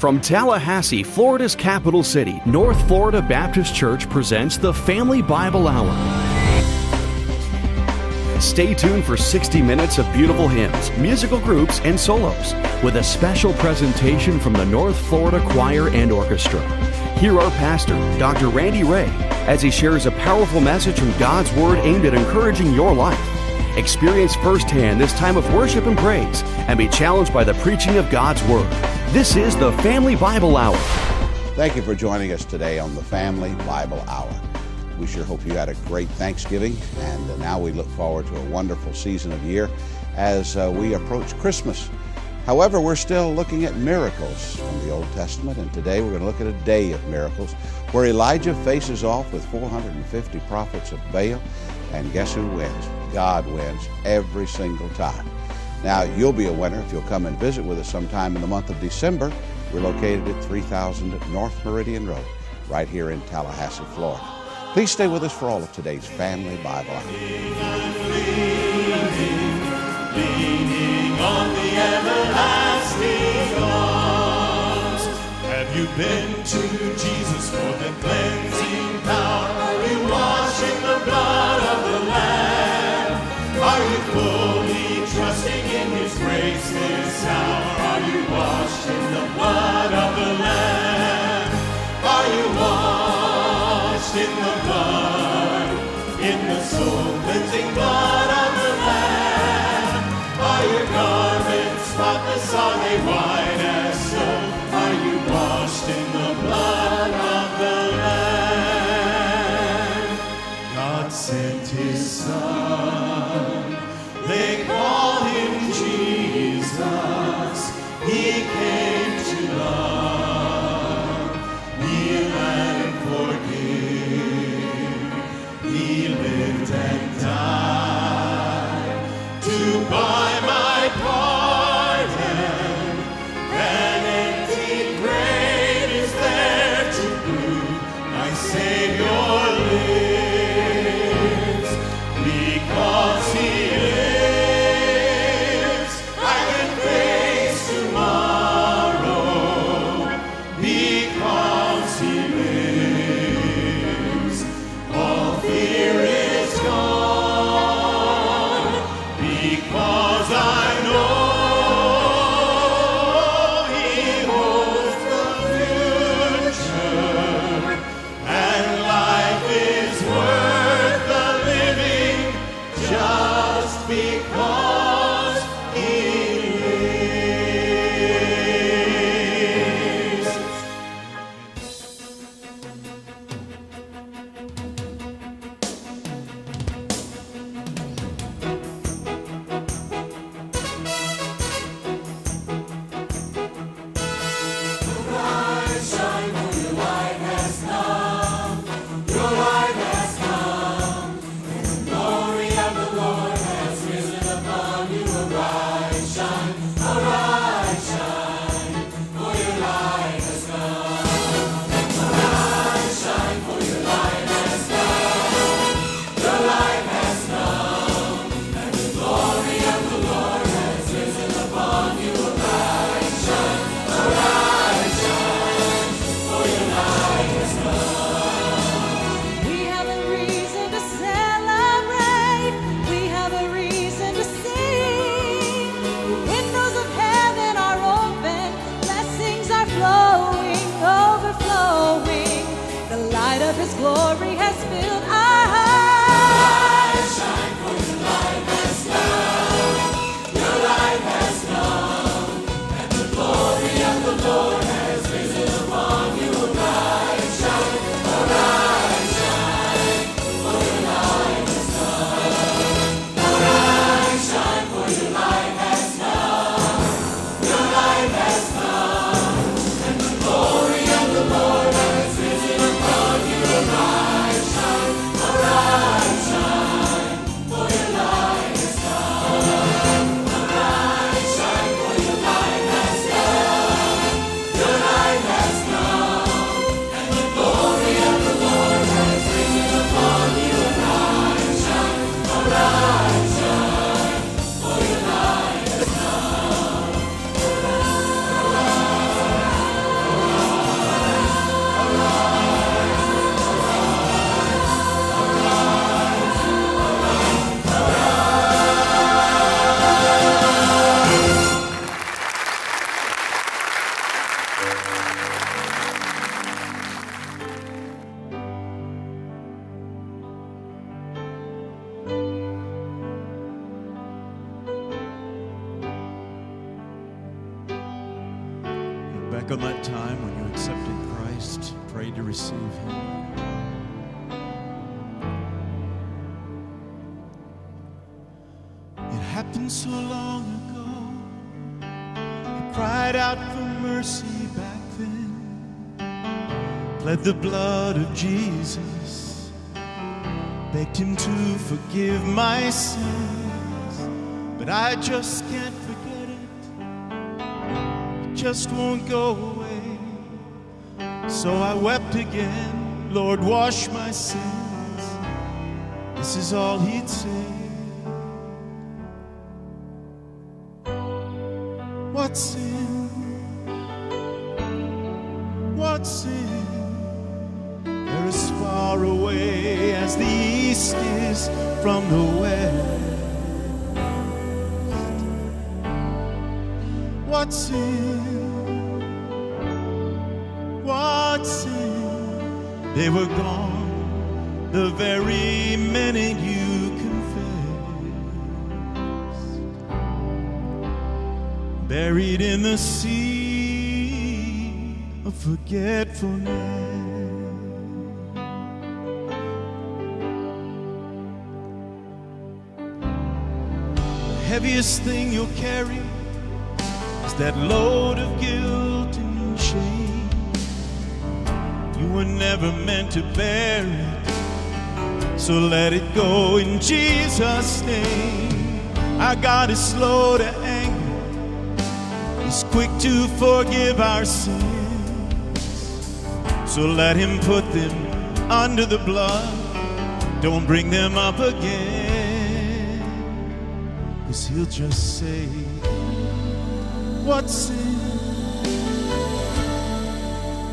From Tallahassee, Florida's capital city, North Florida Baptist Church presents the Family Bible Hour. Stay tuned for 60 minutes of beautiful hymns, musical groups, and solos, with a special presentation from the North Florida Choir and Orchestra. Hear our pastor, Dr. Randy Ray, as he shares a powerful message from God's Word aimed at encouraging your life. Experience firsthand this time of worship and praise, and be challenged by the preaching of God's Word. This is the Family Bible Hour. Thank you for joining us today on the Family Bible Hour. We sure hope you had a great Thanksgiving, and now we look forward to a wonderful season of year as we approach Christmas. However, we're still looking at miracles from the Old Testament, and today we're going to look at a day of miracles where Elijah faces off with 450 prophets of Baal, and guess who wins? God wins every single time. Now, you'll be a winner if you'll come and visit with us sometime in the month of December. We're located at 3000 North Meridian Road, right here in Tallahassee, Florida. Please stay with us for all of today's Family Bible Hour. Leaning on the everlasting arms. Have you been to Jesus for the cleansing power? Are you washed in the blood of the Lamb? Are you fully trusting in His grace this hour? Are you washed in the blood of the Lamb? Are you washed in the blood, in the soul-cleansing blood of the Lamb? Are your garments spotless? Are they white as snow? Are you washed in the blood of the Lamb? God sent His Son. They call Him Jesus. He came to love, heal and forgive. He lived and died to buy my pardon. An empty grave is there to prove my Savior lives. Because He lives, I can face tomorrow. Because He lives, all fear is gone. Because I know He holds the future, and life is worth the living just because He lives. Arise, shine, for your light has come. Your light has come. And the glory of the Lord has risen upon you. Arise, shine, for your light has come. Arise, shine, for your light has come. Your light has come. And the glory of the Lord has risen upon you. Arise, shine, for your light has come. We have a reason to celebrate. We have a reason to sing. Windows of heaven are open. Blessings are flowing, overflowing. The light of His glory has filled our hearts. Shine, for your light has come. Your light has come. And the glory of the Lord has risen upon you. Arise, shine, for your light has come. Arise, shine, for your light has come. Your light has come. And the glory of the Lord has risen upon you. Arise, shine, on that time when you accepted Christ, prayed to receive Him. It happened so long ago. I cried out for mercy back then, pled the blood of Jesus, begged Him to forgive my sins, but I just can't forget it. It just won't go away. So I wept again, Lord, wash my sins. This is all He'd say. What sin? What sin? They're as far away as the east is from the west. What sin? What sin? They were gone the very minute you confessed. Buried in the sea of forgetfulness. Heaviest thing you'll carry is that load of guilt and shame. You were never meant to bear it, so let it go in Jesus' name. Our God is slow to anger, He's quick to forgive our sins, so let Him put them under the blood. Don't bring them up again, 'cause He'll just say, what sin?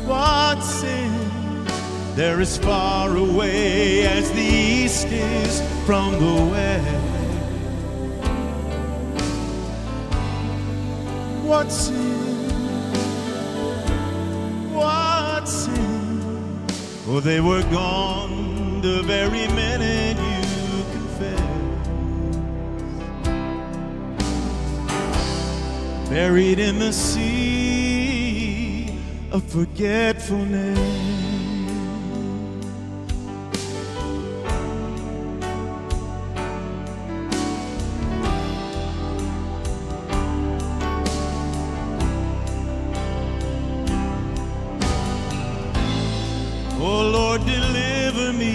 What sin? They're as far away as the east is from the west. What sin? What sin? Oh, they were gone the very minute you confessed. Buried in the sea of forgetfulness. Oh Lord, deliver me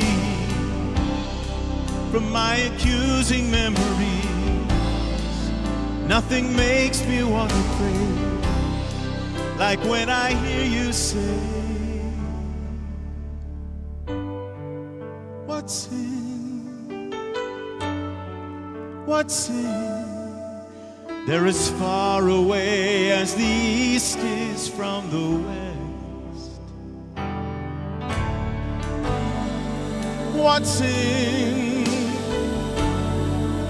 from my accusing memories. Nothing makes me want to pray like when I hear you say, what sin? What sin? They're as far away as the east is from the west. What sin?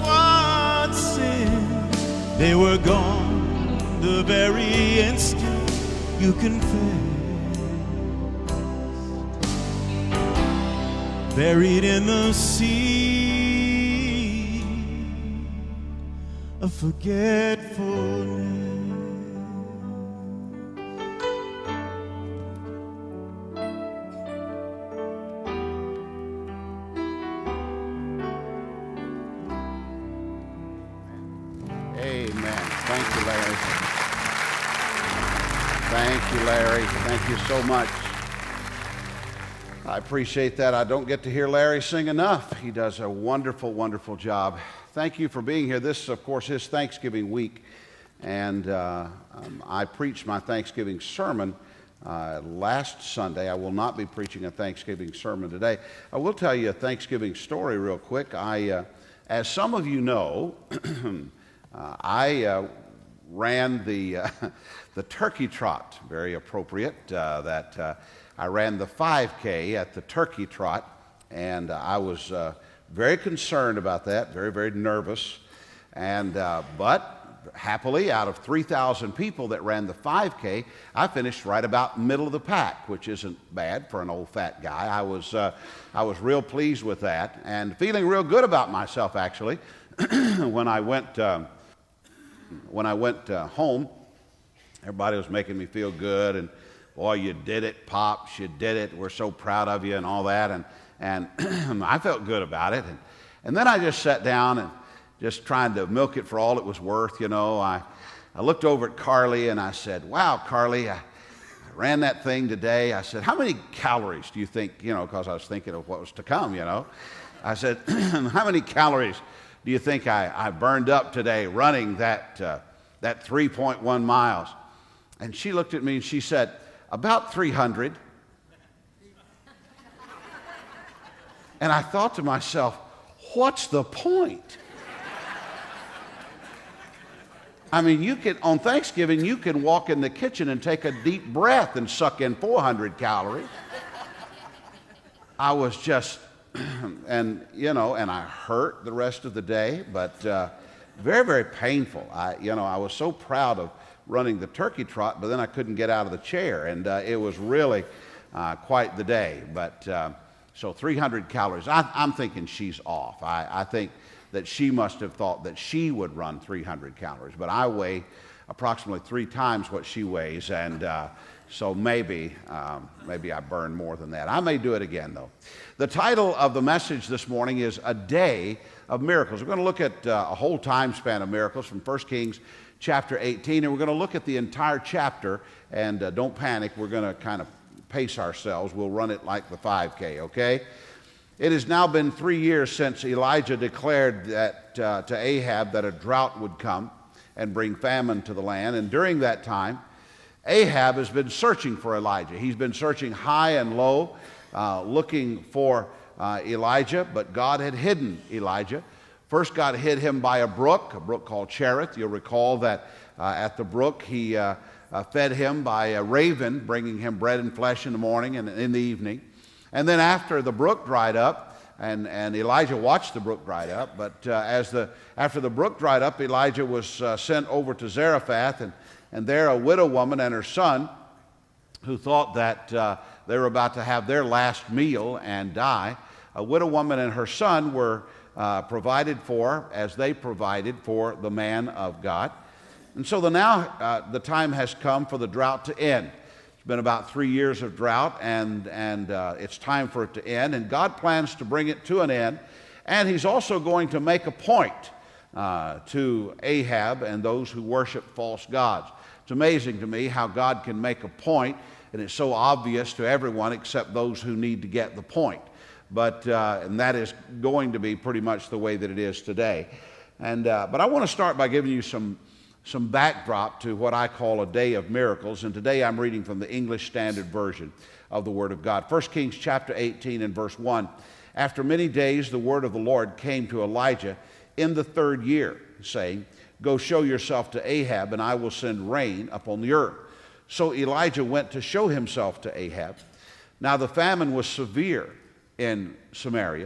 What sin? They were gone the very instant you confess. Buried in the sea of forgetfulness. Amen. Thank you, Larry. Thank you, Larry. Thank you so much. I appreciate that. I don't get to hear Larry sing enough. He does a wonderful, wonderful job. Thank you for being here. This is, of course, his Thanksgiving week, and I preached my Thanksgiving sermon last Sunday. I will not be preaching a Thanksgiving sermon today. I will tell you a Thanksgiving story real quick. As some of you know, I ran the turkey trot, very appropriate, I ran the 5K at the turkey trot, and I was very concerned about that, very, very nervous, but happily, out of 3,000 people that ran the 5K, I finished right about middle of the pack, which isn't bad for an old fat guy. I was real pleased with that, and feeling real good about myself, actually, when I went home Everybody was making me feel good, and boy, you did it, Pops, you did it. We're so proud of you and all that. And I felt good about it. And then I just sat down and just trying to milk it for all it was worth, you know. I looked over at Carly and I said, wow, Carly, I ran that thing today. I said, how many calories do you think, you know, because I was thinking of what was to come, you know. I said, how many calories do you think I burned up today running that 3.1 miles? And she looked at me and she said, about 300. And I thought to myself, what's the point? I mean, you can, on Thanksgiving, you can walk in the kitchen and take a deep breath and suck in 400 calories. I was just, and you know, and I hurt the rest of the day, but very, very painful. I was so proud of running the turkey trot, but then I couldn't get out of the chair, and it was really quite the day. But so 300 calories. I'm thinking she's off. I think that she must have thought that she would run 300 calories, but I weigh approximately 3 times what she weighs, and so maybe I burned more than that. I may do it again, though. The title of the message this morning is A Day of Miracles. We're going to look at a whole time span of miracles from 1 Kings chapter 18, and we're going to look at the entire chapter, and don't panic, we're going to kind of pace ourselves. We'll run it like the 5K, okay? It has now been 3 years since Elijah declared that to Ahab that a drought would come and bring famine to the land, and during that time, Ahab has been searching for Elijah. He's been searching high and low, looking for Elijah, but God had hidden Elijah. First, God hid him by a brook called Cherith. You'll recall that at the brook, he fed him by a raven, bringing him bread and flesh in the morning and in the evening. And then after the brook dried up, and Elijah watched the brook dry up, but after the brook dried up, Elijah was sent over to Zarephath, and there a widow woman and her son, who thought that they were about to have their last meal and die, a widow woman and her son were provided for as they provided for the man of God. And so the time has come for the drought to end. It's been about 3 years of drought, and it's time for it to end. And God plans to bring it to an end. And he's also going to make a point to Ahab and those who worship false gods. It's amazing to me how God can make a point, and it's so obvious to everyone except those who need to get the point. But and that is going to be pretty much the way that it is today. But I want to start by giving you some backdrop to what I call a day of miracles. And today I'm reading from the English Standard Version of the Word of God. 1 Kings chapter 18 and verse 1. After many days the word of the Lord came to Elijah in the 3rd year, saying, Go show yourself to Ahab, and I will send rain upon the earth. So Elijah went to show himself to Ahab. Now the famine was severe in Samaria,